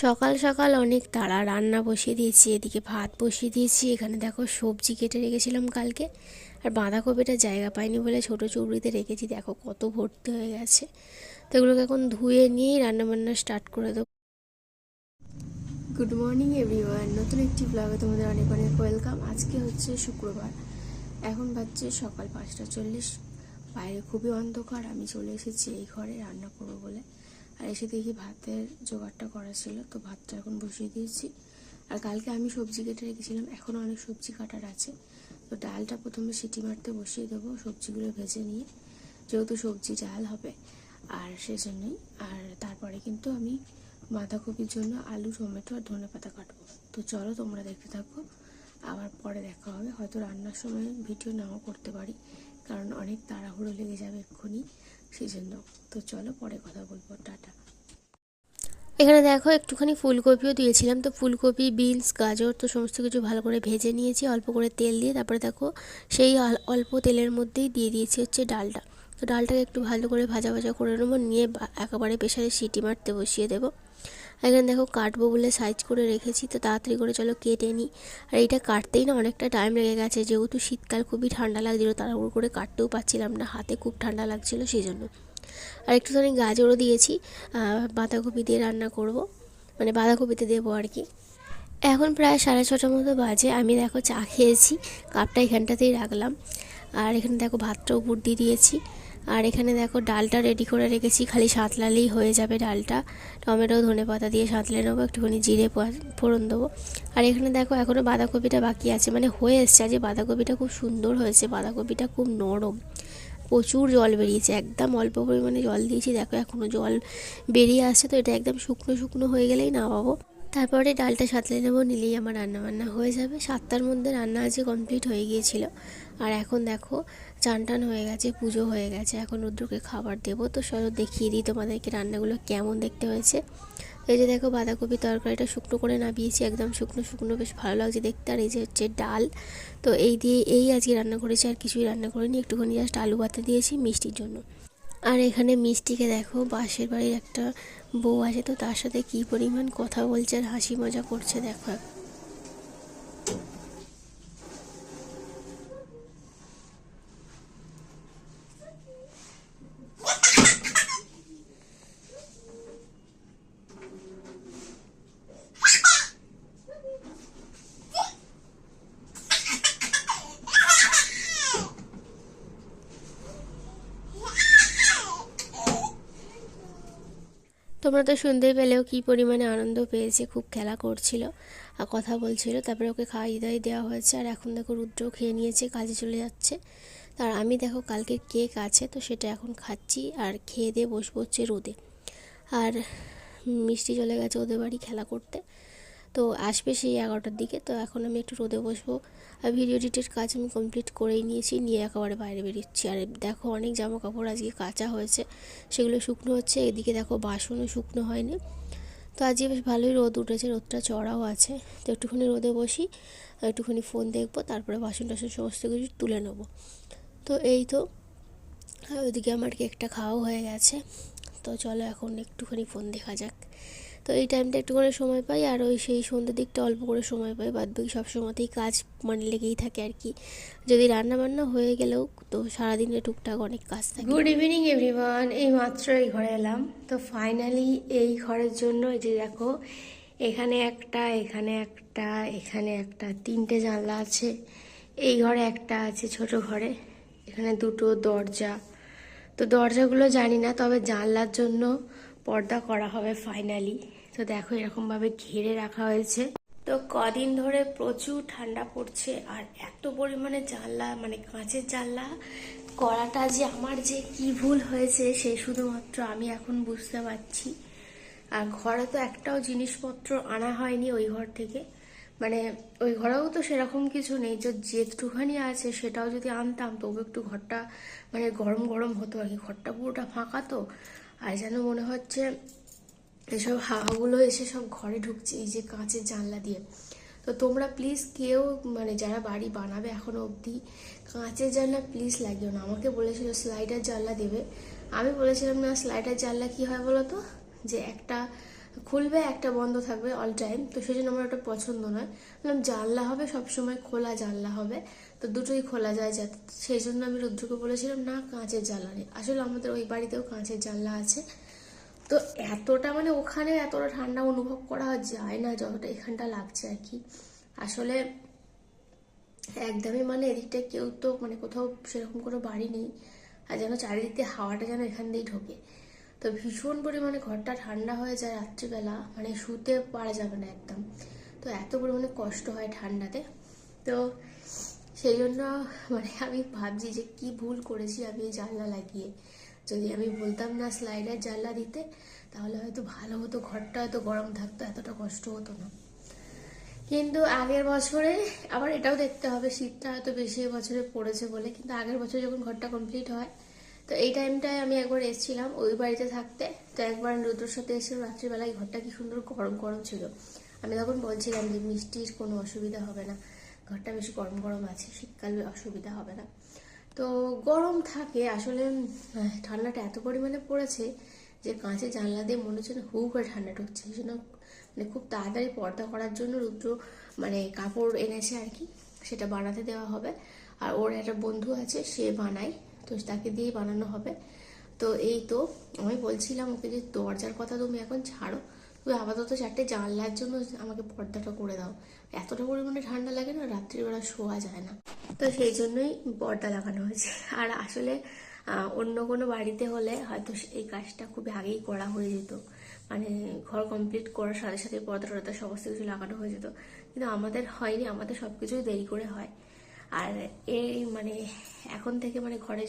সকাল সকাল অনেক তাড়া, রান্না বসিয়ে দিয়েছি, এদিকে ভাত বসিয়ে দিয়েছি। এখানে দেখো সবজি কেটে রেখেছিলাম কালকে, আর বাঁধাকপিটা জায়গা পাইনি বলে ছোটো চুবড়িতে রেখেছি, দেখো কত ভর্তি হয়ে গেছে। তো এগুলোকে এখন ধুয়ে নিয়েই রান্নাবান্না স্টার্ট করে দেবো। গুড মর্নিং এভরিওয়ান, নতুন একটি ব্লগে তোমাদের অনেক অনেক ওয়েলকাম। আজকে হচ্ছে শুক্রবার, এখন বাজছে সকাল 5:40। বাইরে খুবই অন্ধকার। আমি চলে এসেছি এই ঘরে রান্না করবো বলে, আর এসে দেখি ভাতের জোগাড়টা করা ছিল, তো ভাতটা এখন বসিয়ে দিয়েছি। আর কালকে আমি সবজি কেটে রেখেছিলাম, এখনও অনেক সবজি কাটার আছে। তো ডালটা প্রথমে সিটি মারতে বসিয়ে দেবো, সবজিগুলো ভেজে নিয়ে, যেহেতু সবজি ডাল হবে আর সেজন্যই। আর তারপরে কিন্তু আমি বাঁধাকপির জন্য আলু, টমেটো আর ধনেপাতা কাটবো। তো চলো তোমরা দেখতে থাকো, আবার পরে দেখা হবে। হয়তো রান্নার সময় ভিডিও নাও করতে পারি, কারণ অনেক তাড়াহুড়ো লেগে যাবে এক্ষুনি, সেই জন্য। তো চলো পরে কথা বলবো, টাটা। এখানে দেখো একটুখানি ফুলকপিও দিয়েছিলাম, তো ফুলকপি, বিনস, গাজর তো সমস্ত কিছু ভালো করে ভেজে নিয়েছি অল্প করে তেল দিয়ে। তারপরে দেখো সেই অল্প তেলের মধ্যেই দিয়ে দিয়েছি হচ্ছে ডালটা। তো ডালটাকে একটু ভালো করে ভাজা ভাজা করে নেবো, নিয়ে একেবারে প্রেসারে সিটি মারতে বসিয়ে দেবো। এখানে দেখো কাটবো বলে সাইজ করে রেখেছি, তো তাড়াতাড়ি করে চলো কেটে নিই। আর এইটা কাটতেই না অনেকটা টাইম লেগে গেছে, যেহেতু শীতকাল খুবই ঠান্ডা লাগছিলো, তাড়াহুড়ো করে কাটতেও পারছিলাম না, হাতে খুব ঠান্ডা লাগছিলো সেই জন্য। আর একটুখানি গাজরও দিয়েছি, বাঁধাকপি দিয়ে রান্না করব, মানে বাঁধাকপিতে দেবো আর কি। এখন প্রায় 6:30 মতো বাজে। আমি দেখো চা খেয়েছি, কাপটা এখানটাতেই রাখলাম। আর এখানে দেখো ভাতটা উপর দিয়ে দিয়েছি। আর এখানে দেখো ডালটা রেডি করে রেখেছি, খালি সাঁতলালেই হয়ে যাবে ডালটা। টমেটো, ধনেপাতা দিয়ে সাঁতলে নেবো, একটুখানি জিরে ফোড়ন দেবো। আর এখানে দেখো এখনও বাঁধাকপিটা বাকি আছে, মানে হয়ে এসছে। আজ বাঁধাকপিটা খুব সুন্দর হয়েছে, বাঁধাকপিটা খুব নরম, প্রচুর জল বেরিয়েছে, একদম অল্প পরিমাণে জল দিয়েছি, দেখো এখনও জল বেরিয়ে আসছে। তো এটা একদম শুকনো শুকনো হয়ে গেলেই নামাবো, তারপরে ডালটা সাঁতলে নেবো, নিলেই আমার রান্নাবান্না হয়ে যাবে। 7টার মধ্যে রান্না আজকে কমপ্লিট হয়ে গিয়েছিল। আর এখন দেখো চান টান হয়ে গেছে, পুজো হয়ে গেছে, এখন রুদ্রকে খাবার দেবো। তো চলো দেখিয়ে দিই তোমাদেরকে রান্নাগুলো কেমন দেখতে হয়েছে। এই যে দেখো বাঁধাকপি তরকারিটা শুকনো করে নামিয়েছি, একদম শুকনো শুকনো, বেশ ভালো লাগছে দেখতে। আর এই যে হচ্ছে ডাল, তো এই দিয়ে আজকে রান্না করেছি, আর কিছুই রান্না করিনি, একটুখানি জাস্ট আলু ভাতে দিয়েছি মিষ্টির জন্য। আর এখানে মিষ্টিকে দেখো, পাশের বাড়ির একটা বউ আছে, তো তার সাথে কী পরিমাণ কথা বলছে আর হাসি মজা করছে দেখো। তোমরা তো শুনতেই পেলেও কী পরিমাণে আনন্দ পেয়েছে, খুব খেলা করছিল আর কথা বলছিল। তারপরে ওকে খাইয়ে দাইয়ে দেওয়া হয়েছে, আর এখন দেখো রুদ্রও খেয়ে নিয়েছে, কাজে চলে যাচ্ছে। আর আমি দেখো কালকের কেক আছে, তো সেটা এখন খাচ্ছি, আর খেয়ে দিয়ে বসবো হচ্ছে রোদে। আর মিষ্টি চলে গেছে ওদের বাড়ি খেলা করতে, তো আসবে সেই 11টার দিকে। তো এখন আমি একটু রোদে বসবো। আর ভিডিও এডিটের কাজ আমি কমপ্লিট করেই নিয়েছি, নিয়ে একেবারে বাইরে বেরিয়েছি। আর দেখো অনেক জামা কাপড় আজকে কাচা হয়েছে, সেগুলো শুকনো হচ্ছে। এদিকে দেখো বাসনও শুকনো হয়নি। তো আজকে বেশ ভালোই রোদ উঠেছে, রোদটা চড়াও আছে। তো একটুখানি রোদে বসি, একটুখানি ফোন দেখবো, তারপরে বাসন টাসন সমস্ত কিছু তুলে নেবো। তো এই তো, ওইদিকে আমার কেকটা খাওয়াও হয়ে গেছে। তো চলো এখন একটুখানি ফোন দেখা যাক। তো এই টাইমটা একটুখানি সময় পাই, আর ওই সেই সন্ধ্যের দিকটা অল্প করে সময় পাই, বাদ বাকি সব সময়তেই কাজ মানে লেগেই থাকে আর কি। যদি রান্না বান্না হয়ে গেলেও তো সারাদিনে টুকটাক অনেক কাজ থাকে। গুড ইভিনিং এভরিওয়ান, এই মাত্র এই ঘরে এলাম। তো ফাইনালি এই ঘরের জন্য এই যে দেখো, এখানে একটা, এখানে একটা, এখানে একটা, 3টে জানলা আছে। এই ঘরে একটা আছে, ছোট ঘরে। এখানে 2টো দরজা। তো দরজাগুলো জানি না, তবে জানলার জন্য পর্দা করা হবে ফাইনালি। তো দেখো এরকমভাবে ঘিরে রাখা হয়েছে। তো কদিন ধরে প্রচুর ঠান্ডা পড়ছে, আর এত পরিমাণে জানলা, মানে কাঁচের জানলা করাটা যে আমার যে কি ভুল হয়েছে সে শুধুমাত্র আমি এখন বুঝতে পারছি। আর ঘরে তো একটাও জিনিসপত্র আনা হয়নি ওই ঘর থেকে, মানে ওই ঘরেও তো সেরকম কিছু নেই, যে যেটুখানি আছে সেটাও যদি আনতাম তবু একটু ঘরটা মানে গরম গরম হতো আর কি। ঘরটা পুরোটা ফাঁকা তো, আর যেন মনে হচ্ছে এসব হাওয়াগুলো এসে সব ঘরে ঢুকছে এই যে কাঁচের জানলা দিয়ে। তো তোমরা প্লিজ কেউ, মানে যারা বাড়ি বানাবে এখনো অবধি, কাঁচের জানলা প্লিজ লাগিও না। আমাকে বলেছিল স্লাইডার জানলা দেবে, আমি বলেছিলাম না, স্লাইডার জানলা কি হয় বলো তো, যে একটা খুলবে একটা বন্ধ থাকবে অল টাইম, তো সেই জন্য আমার ওটা পছন্দ নয়। বললাম জানলা হবে সবসময়, খোলা জানলা হবে, তো দুটোই খোলা যায় যাতে, সেই জন্য আমি রুদ্রকে বলেছিলাম না কাঁচের জানলা নেই। আসলে আমাদের ওই বাড়িতেও কাঁচের জানলা আছে, তো এতটা মানে ওখানে এতটা ঠান্ডা অনুভব করা যায় না যতটা এখানটা লাগছে আর কি। আসলে একদমই মানে এদিকটা কেউ তো মানে কোথাও সেরকম কোনো বাড়ি নেই, আর যেন চারিদিক দিয়ে হাওয়াটা যেন এখান দিয়েই ঢোকে, তো ভীষণ পরিমাণে ঘরটা ঠান্ডা হয়ে যায় রাত্রিবেলা, মানে শুতে পারা যাবে না একদম, তো এত পরিমাণে কষ্ট হয় ঠান্ডাতে। তো সেই জন্য মানে আমি ভাবছি যে কি ভুল করেছি আমি এই জানলা লাগিয়ে। যদি আমি বলতাম না স্লাইডার জানলা দিতে, তাহলে হয়তো ভালো হতো, ঘরটা হয়তো গরম থাকতো, এতটা কষ্ট হতো না। কিন্তু আগের বছরে আবার এটাও দেখতে হবে, শীতটা হয়তো বেশি বছরে পড়েছে বলে, কিন্তু আগের বছর যখন ঘরটা কমপ্লিট হয়, তো এই টাইমটায় আমি একবার এসেছিলাম ওই বাড়িতে থাকতে, তো একবার রুদ্রর সাথে এসেছিলাম রাত্রিবেলায়, ঘরটা কি সুন্দর গরম গরম ছিল। আমি তখন বলছিলাম যে মিষ্টির কোনো অসুবিধা হবে না, ঘরটা বেশি গরম গরম আছে, শীতকালে অসুবিধা হবে না। তো গরম থাকে আসলে, ঠান্ডাটা এত পরিমাণে পড়েছে যে কাঁচের জানলা দিয়ে মনে হচ্ছে না হু করে ঠান্ডা ঢুকছে। সেই জন্য মানে খুব তাড়াতাড়ি পর্দা করার জন্য রুদ্র মানে কাপড় এনেছে আর কি, সেটা বানাতে দেওয়া হবে। আর ওর একটা বন্ধু আছে সে বানায়, তো তাকে দিয়েই বানানো হবে। তো এই তো আমি বলছিলাম ওকে যে দরজার কথা তুমি এখন ছাড়ো, তুমি আপাতত 4টে জানলার জন্য আমাকে পর্দাটা করে দাও, এতটা পরিমাণে ঠান্ডা লাগে না, রাত্রিবেলা শোয়া যায় না, তো সেই জন্যই পর্দা লাগানো হয়েছে। আর আসলে অন্য কোনো বাড়িতে হলে হয়তো এই কাজটা খুব আগেই করা হয়ে যেত, মানে ঘর কমপ্লিট করার সাথে সাথে পর্দা টর্দা সমস্ত কিছু লাগানো হয়ে যেত, কিন্তু আমাদের হয়নি, আমাদের সব কিছুই দেরি করে হয়। আর এই মানে এখন থেকে মানে ঘরে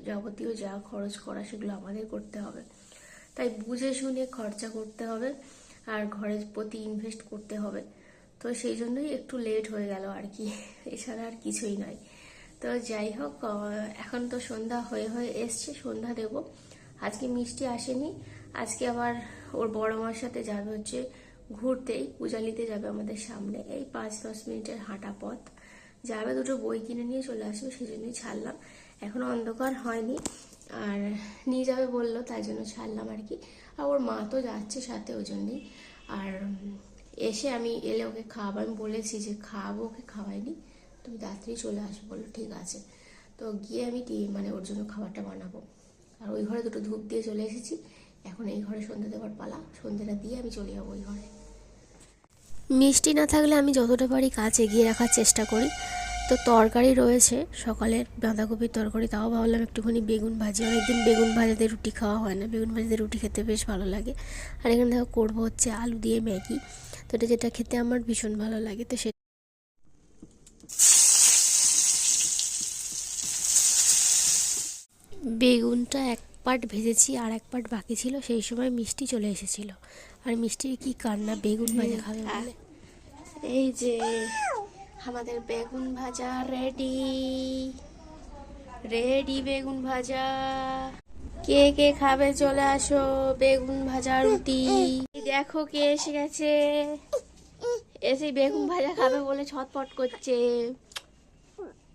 যাবতীয় যা খরচ করা সেগুলো আমাদের করতে হবে, তাই বুঝে শুনে খরচা করতে হবে আর ঘরের প্রতি ইনভেস্ট করতে হবে। তো সেই জন্যই একটু লেট হয়ে গেল আর কি, এছাড়া আর কিছুই নয়। তো যাই হোক, এখন তো সন্ধ্যা হয়ে হয়ে এসছে, সন্ধ্যা দেব। আজকে মিষ্টি আসেনি, আজকে আবার ওর বড় মার সাথে যাবে হচ্ছে ঘুরতেই, পূজালিতে যাবে আমাদের সামনে, এই 5-10 মিনিটের হাঁটা পথ যাবে, দুটো বই কিনে নিয়ে চলে আসবে, সেই জন্যই ছাড়লাম। এখনো অন্ধকার হয়নি, আর নিয়ে যাবে বললো তাই জন্য ছাড়লাম আর কি। আর ওর মা তো যাচ্ছে সাথে, ওই জন্যই। আর এসে আমি এলে ওকে খাওয়াবো, আমি বলেছি যে খাওয়াবো, ওকে খাওয়াইনি, তুমি তাড়াতাড়ি চলে আসো, বললো ঠিক আছে। তো গিয়ে আমি মানে ওর জন্য খাবারটা বানাবো। আর ওই ঘরে দুটো ধূপ দিয়ে চলে এসেছি, এখন এই ঘরে সন্ধ্যা দেওয়ার পালা, সন্ধ্যাটা দিয়ে আমি চলে যাবো ওই ঘরে। মিষ্টি না থাকলে আমি যতটা পারি কাজ এগিয়ে রাখার চেষ্টা করি। তো তরকারি রয়েছে সকালের বাঁধাকপির তরকারি, তাও ভাবলাম একটুখানি বেগুন ভাজি, অনেকদিন বেগুন ভাজাতে রুটি খাওয়া হয় না, বেগুন ভাজাতে রুটি খেতে বেশ ভালো লাগে। আর এখানে দেখো করবো হচ্ছে আলু দিয়ে ম্যাগি, তো এটা যেটা খেতে আমার ভীষণ ভালো লাগে। তো সে বেগুনটা এক পার্ট ভেজেছি আর এক পার্ট বাকি ছিল, সেই সময় মিষ্টি চলে এসেছিল, আর মিষ্টির কি কান্না বেগুন ভাজা খাবে বলে। এই যে আমাদের বেগুন ভাজা রেডি, রেডি বেগুন ভাজা, কে কে খাবে চলে আসো, বেগুন ভাজা রুটি। দেখো কে এসে গেছে, এসে বেগুন ভাজা খাবে বলে ছটপট করছে।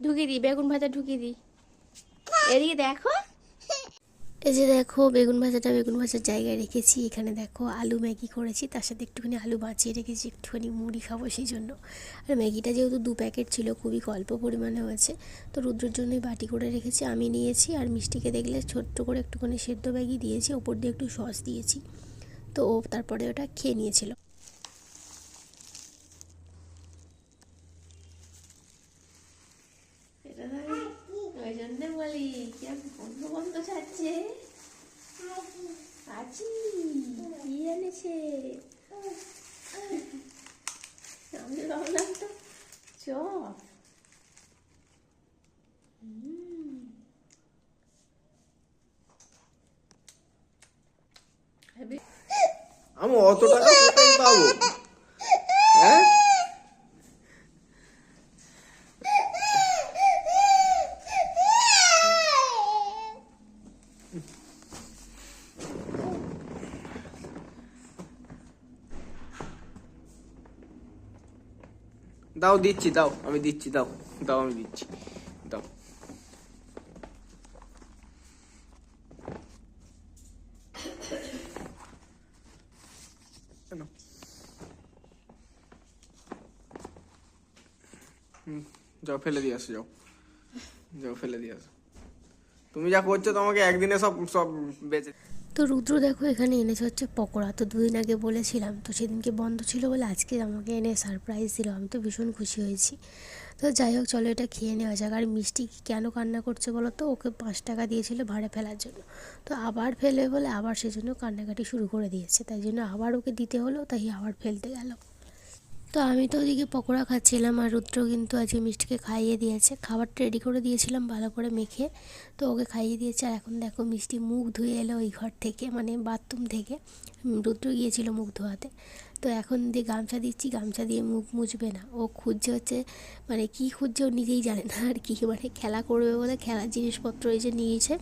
ঢুকিয়ে দি বেগুন ভাজা, ঢুকিয়ে দি, এদিকে দেখো। এই যে দেখো বেগুন ভাজার জায়গায় রেখেছি, এখানে দেখো আলু ম্যাগি করেছি, তার সাথে একটুখানি আলু বাঁচিয়ে রেখেছি, একটুখানি মুড়ি খাবো সেই জন্য। আর ম্যাগিটা যেহেতু 2 প্যাকেট ছিল, খুবই অল্প পরিমাণে হয়েছে, তো রুদ্রের জন্যই বাটি করে রেখেছি, আমি নিয়েছি। আর মিষ্টিকে দেখলে ছোট্ট করে একটুখানি সেদ্ধ ম্যাগি দিয়েছি, ওপর দিয়ে একটু সস দিয়েছি, তো ও তারপরে ওটা খেয়ে নিয়েছিল। ওই জন্য বলি কি বন্ধু বন্ধু ছাড়ছে, আছি কি এনেছে, আমি ভাবলাম তো চপ। আমি অত টাকা কোথায় পাবো? হ্যাঁ, দাও দিচ্ছি, দাও আমি দিচ্ছি, দাও দাও আমি দিচ্ছি, দাও। যাও ফেলে দিয়ে আসো, যাও যাও ফেলে দিয়ে আসো। তুমি যা করছো তোমাকে একদিনে সব সব বেঁচে। তো রুদ্র দেখো এখানে এনেছে হচ্ছে পকোড়া। তো 2 দিন আগে বলেছিলাম, তো সেদিনকে বন্ধ ছিল বলে আজকে আমাকে এনে সারপ্রাইজ দিল। আমি তো ভীষণ খুশি হয়েছি। তো যাই হোক, চলো এটা খেয়ে নেওয়া যাক। আর মিষ্টি কেন কান্না করছে বলো তো? ওকে 5 টাকা দিয়েছিল ভাড়া ফেলার জন্য, তো আবার ফেলবে বলে আবার সেজন্য কান্নাকাটি শুরু করে দিয়েছে। তাই জন্য আবার ওকে দিতে হলো, তাই আবার ফেলতে গেল। তো আমি তো ওদিকে পকোড়া খাচ্ছিলাম, আর রুদ্র কিন্তু আজকে মিষ্টিকে খাইয়ে দিয়েছে। খাবারটা রেডি করে দিয়েছিলাম ভালো করে মেখে, তো ওকে খাইয়ে দিয়েছে। আর এখন দেখো মিষ্টি মুখ ধুয়ে এলো ওই ঘর থেকে, মানে বাথরুম থেকে। রুদ্র গিয়েছিল মুখ ধোয়াতে। তো এখন দিয়ে গামছা দিচ্ছি, গামছা দিয়ে মুখ মুছবে না, ও খুঁজছে হচ্ছে, মানে কী খুঁজছে ও নিজেই জানে না আর কি। মানে খেলা করবে বলে খেলার জিনিসপত্র এই যে নিয়েছে,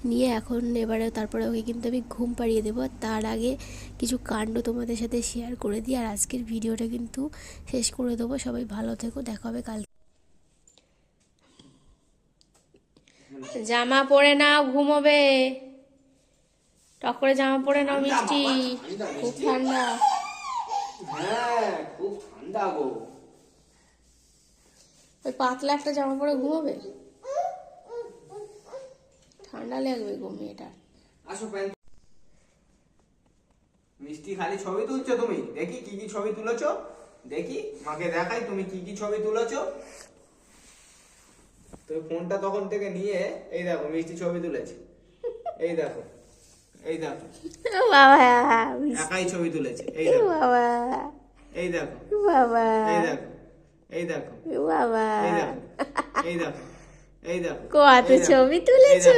নিয়ে এখন এবারে তারপরে ওকে কিন্তু আমি ঘুম পাড়িয়ে দেবো। তার আগে কিছু কাণ্ড তোমাদের সাথে শেয়ার করে দিই, আর আজকের ভিডিওটা কিন্তু শেষ করে দেবো। সবাই ভালো থেকো, দেখা হবে কাল। জামা পরে নাও, ঘুমোবে। টক করে জামা পরে নাও মিষ্টি, খুব ঠান্ডা। হ্যাঁ খুব ঠান্ডা গো। ওই পাতলা একটা জামা পরে ঘুমোবে, ঠান্ডা লাগবে গো মেয়েটার। আসো প্যান্ট। মিষ্টি খালি ছবি তুলছো তুমি? দেখি কি কি ছবি তুলেছো, দেখি মাকে দেখাই তুমি কি কি ছবি তুলেছো। তুমি ফোনটা তখন থেকে নিয়ে এই দেখো মিষ্টি ছবি তুলেছে, এই দেখো এই দেখো বাবা, একাই ছবি তুলেছে, এই দেখো বাবা, এই দেখো বাবা, এই দেখো এই দেখো বাবা, এই দেখো এই দেখো এই দেখো কত ছবি তুলেছো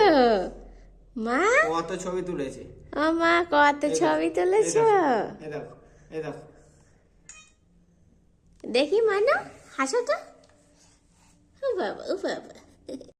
মা? কত ছবি তুলেছে ও মা, কত ছবি তুলেছো। এই দেখো এই দেখো। দেখি মানো, হাসো তো। ও বাবা, ও বাবা।